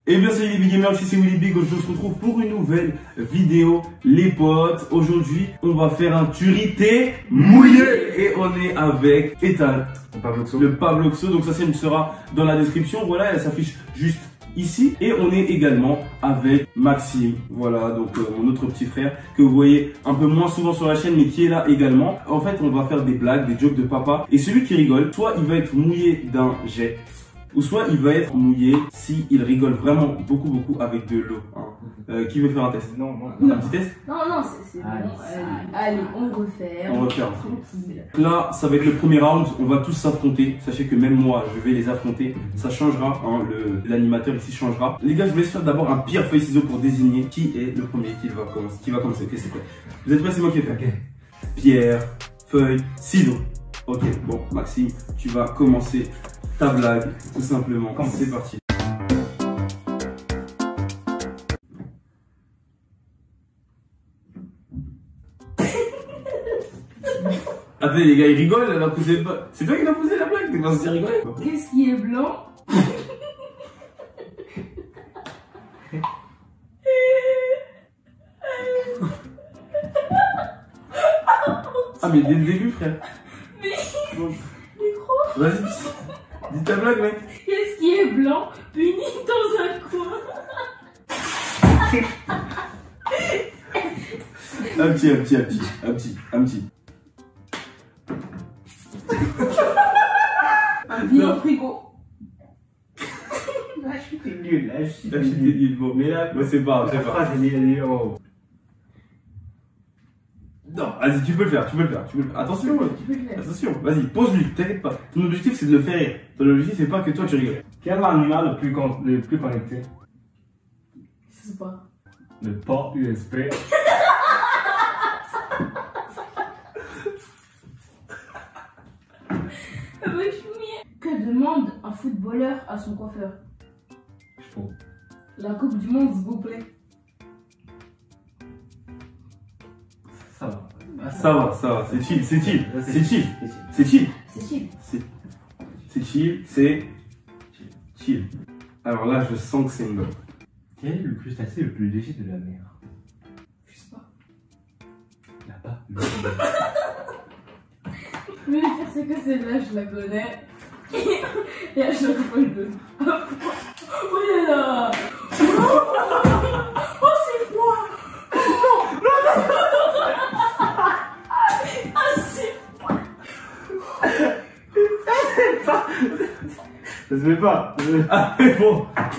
Et bien salut les Big Gamers, ici c'est Willy Big, aujourd'hui on se retrouve pour une nouvelle vidéo les potes. Aujourd'hui on va faire un turité mouillé et on est avec Ethan, le Pabloxo, donc ça sera dans la description, voilà elle s'affiche juste ici. Et on est également avec Maxime, voilà donc mon autre petit frère que vous voyez un peu moins souvent sur la chaîne mais qui est là également. En fait on va faire des blagues, des jokes de papa et celui qui rigole, soit il va être mouillé d'un jet, ou soit il va être mouillé si il rigole vraiment beaucoup avec de l'eau. Hein. Qui veut faire un test? Non. Un petit test? Non, c'est bon. Allez, on refait. On refait. Là, ça va être le premier round. On va tous s'affronter. Sachez que même moi, je vais les affronter. Ça changera. Hein, l'animateur ici changera. Les gars, je vais laisse faire d'abord un pierre feuille ciseaux pour désigner qui est le premier qui va commencer. Ok, c'est quoi? Vous êtes prêts? C'est moi qui vais faire. Okay. Pierre, feuille, ciseaux. Ok, bon, Maxime, tu vas commencer ta blague, tout simplement. C'est parti. Attendez les gars, ils rigolent alors que c'est pas... C'est toi qui l'as posé la blague, t'es pas censé rigoler. Qu'est-ce qui est blanc? Ah mais dès le début frère. Mais... Bon. Micro. Vas-y, dis ta blague mec. Qu'est-ce qui est blanc, puni dans un coin? Un petit. Un billet au frigo. Là, je suis nul. Bon, mais là, c'est pas. Oh. Non, vas-y, tu peux le faire. Attention, attention, vas-y, pose-lui, t'inquiète pas. Ton objectif c'est de le faire rire. Ton objectif c'est pas que toi tu rigoles. Quel est l'animal le plus connecté? Je sais pas. Le port USB. Que demande un footballeur à son coiffeur? Je trouve. La Coupe du Monde, s'il vous plaît. Ça va. C'est chill. C'est chill. Alors là, je sens que c'est une bonne. Quel est le crustacé le plus léger de la mer? Je sais pas. Là-bas. Mais le pire, c'est que celle-là, je la connais. Et à chaque fois, je le... Oh là là. Oh, c'est froid. Non. Ah, c'est froid. Ça se fait pas. Ah mais bon,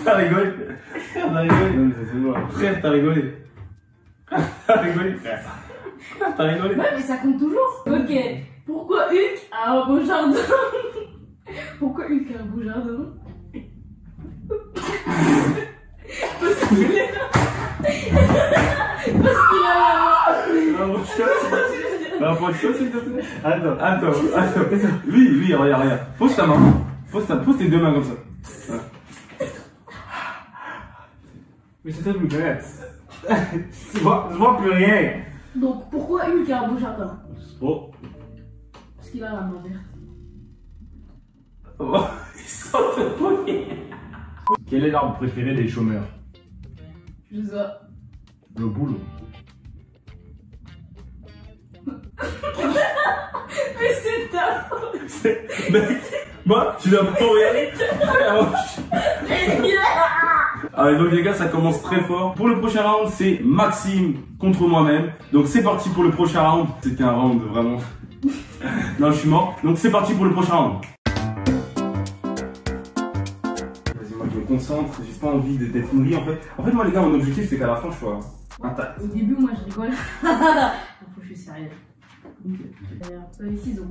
t'as rigolé. Non mais ça se voit. Frère, t'as rigolé. T'as rigolé. Ouais, mais ça compte toujours. Ok. Pourquoi Hulk a un beau jardin? Pourquoi Hulk a un beau jardin? Parce qu'il est... Parce qu'il a... Un podcast s'il te plaît. Attends. Oui, regarde. Pose ta main. Pose tes deux mains comme ça. Voilà. Mais c'est ta bête. Je vois plus rien. Donc, pourquoi Hulk a un beau jardin? Oh. Parce qu'il a la main verte. Oh, ils sont de moquer. Quel est l'arbre préféré des chômeurs? Je sais pas. Le boulot. Mais c'est ta faute. Mec, moi, tu l'as pas regardé. Allez, donc les gars, ça commence très fort. Pour le prochain round, c'est Maxime contre moi-même. Donc c'est parti pour le prochain round. C'était un round vraiment... Non, je suis mort. Donc c'est parti pour le prochain round. Vas-y, moi je me concentre. J'ai pas envie d'être nourri en fait. En fait, moi les gars, mon objectif c'est qu'à la fin je sois intact. Au début, moi je rigole. Après, je suis sérieux. Feuille ciseaux.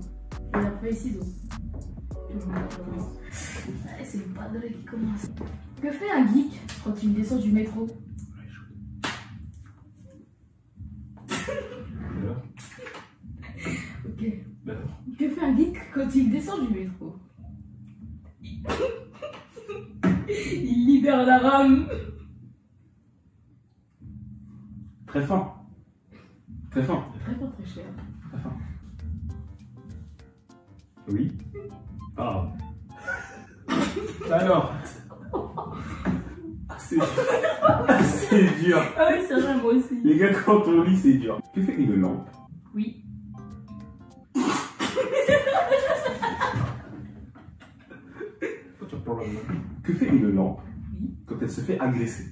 C'est le padré qui commence. Que fait un geek quand il descend du métro? Ok. Que fait un geek quand il descend du métro? Il libère la rame. Très fin. Très cher. Oui. Ah. Alors. C'est dur. Ah oui, c'est vrai, moi aussi. Les gars, quand on lit, c'est dur. Que fait une lampe? Oui. Que fait une lampe Oui. quand elle se fait agresser?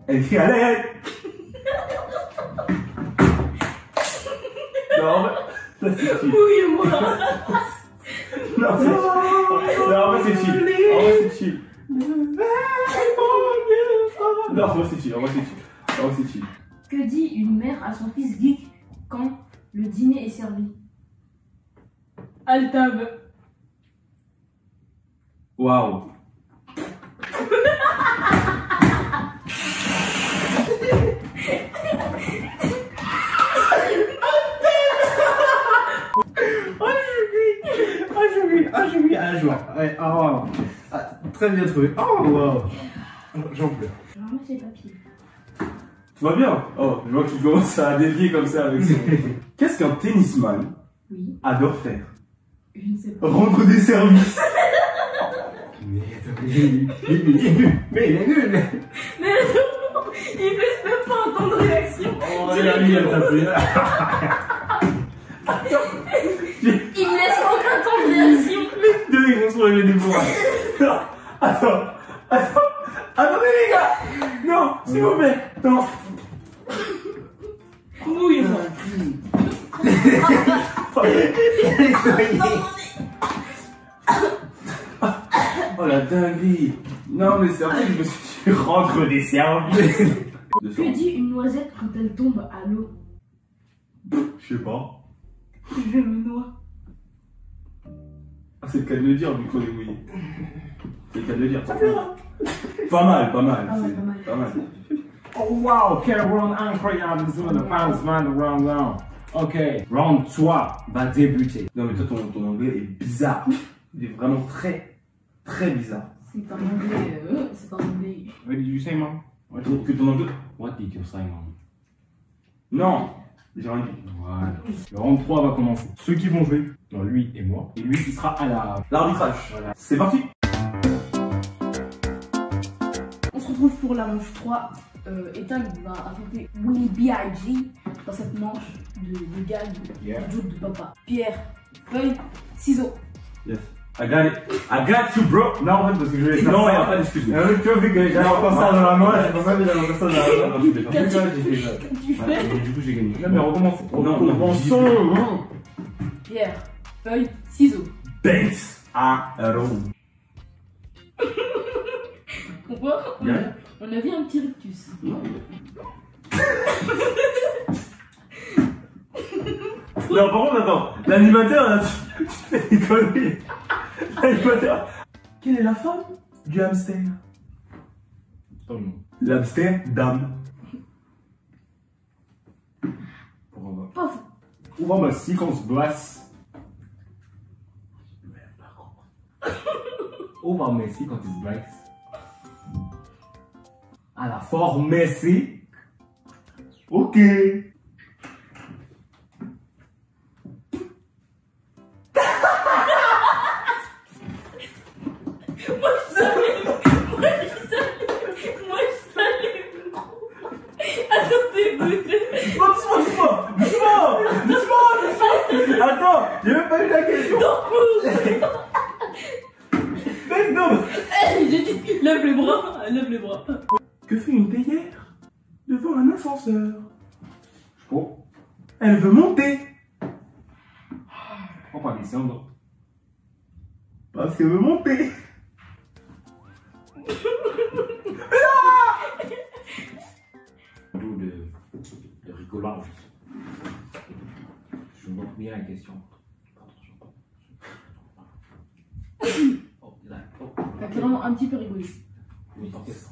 Elle crie à l'aide. Non, là c'est chill. Oui, moi. Non, c'est chill. Non, en vrai c'est chill. En vrai c'est chill. Non, en vrai c'est chill. En vrai c'est chill. En vrai c'est chill. Que dit une mère à son fils geek quand le dîner est servi? Altab. Waouh. Un jour. Ouais, oh. Ah, très bien trouvé. Oh, wow. J'en pleure. Je ramasse les papiers. Tu vas bien? Oh, je vois que tu commences à dévier comme ça avec ça. Qu'est-ce qu'un tennisman Oui. adore faire? Je ne sais pas. Rendre des services. Mais il est nul. Mais non, il ne laisse même pas entendre réaction. Oh, lui, elle t'a pris. Il ne laisse aucun temps de réaction. Les deux, ils vont se relever du bois. Non, attends. Attendez, les gars. Non, s'il vous plaît. Non. Mouille-moi. Oh la dinguerie. Non, mais c'est en fait, je me suis dit, rendre des services. Que dit une noisette quand elle tombe à l'eau? Je sais pas. Je me noie. Ah, c'est le cas de le dire, du coup, les mouillés. C'est le cas de le dire. Pas mal, pas mal. Ah ouais, c'est pas mal. Oh wow, quel round incroyable, c'est le pansement de round round. Ok, round 3 va débuter. Non, mais toi, ton anglais est bizarre. Il est vraiment très, très bizarre. C'est un anglais. C'est un anglais. What did you say, mom? Que ton anglais. What did you say, mom? Non, j'ai rien dit. Voilà. Le round 3 va commencer. Ceux qui vont jouer, non, lui et moi, et lui qui sera à L'arbitrage. Voilà. C'est parti. On se retrouve pour la manche 3. Ethan va affronter Willy B.I.G. dans cette manche de gag Yeah. du joke de papa. Pierre, feuille, ciseaux. Yes. I got it. I got you, bro. Non, en fait, parce que je vais faire Non, il n'y a ça. pas d'excuse. Tu vois, vu que j'avais encore ça dans la main, j'ai pensé que j'avais encore ça dans la main. Non, je vais faire. Qu'est-ce J'ai fait ça. que tu Ouais, fais? et du coup, j'ai gagné. Non, mais recommence. Non, Commençons. Pierre, feuille, ciseaux. Banks à Rome. On voit, Yeah. on a vu un petit rictus. Non, par contre, attends. L'animateur, là, tu fais des conneries. L'animateur. Quelle est la femme du hamster? L'hamster dame. Paf. Ouvre ma séquence basse. Ouvre ma séquence basse. À la pharmacie. Ok. Moi je savais. Attendez, Doucement. Attends, j'ai même pas eu la question. Mec, non. j'ai dit, lève les bras, lève les bras. Que fait une théière devant un ascenseur? Oh, Elle veut monter. on va descendre. Parce qu'elle veut monter. De rigolage. Je montre bien la question. Oh, là. Oh, T'as vraiment un petit peu rigolé. oui, orchestre.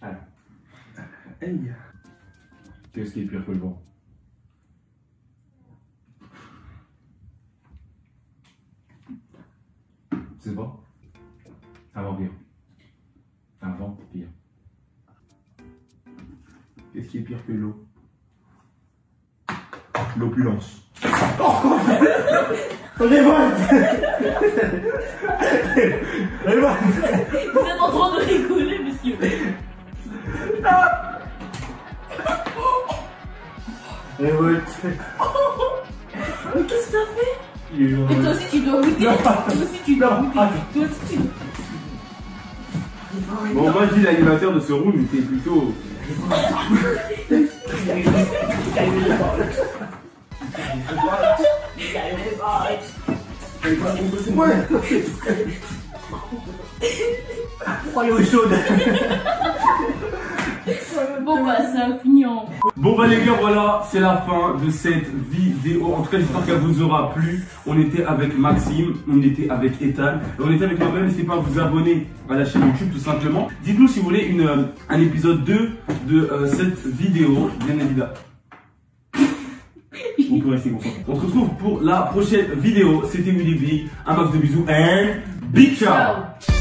Alors, Hey. qu'est-ce qui est pire que le vent? C'est pas? Un vampire. Un vampire. Qu'est-ce qui est pire que l'eau? L'opulence. Révolte. Révolte. Vous êtes en train de rigoler, monsieur. Révolte. Mais qu'est-ce que t'as fait? Il est Et toi aussi tu dois goûter. Non. Toi aussi tu dois Non. goûter. Toi aussi tu dois. Bon, moi je dis l'animateur de ce room était plutôt. Pourquoi l'eau est chaude? Bon bah c'est un pignon. Bon bah les gars, voilà, c'est la fin de cette vidéo. En tout cas, j'espère qu'elle vous aura plu. On était avec Maxime, on était avec Ethan, et on était avec moi-même. N'hésitez pas à vous abonner à la chaîne YouTube tout simplement. Dites-nous si vous voulez un épisode 2 de cette vidéo, bien évidemment. On peut rester concentré. On se retrouve pour la prochaine vidéo. C'était Willy Big, un max de bisous and big ciao. Ciao.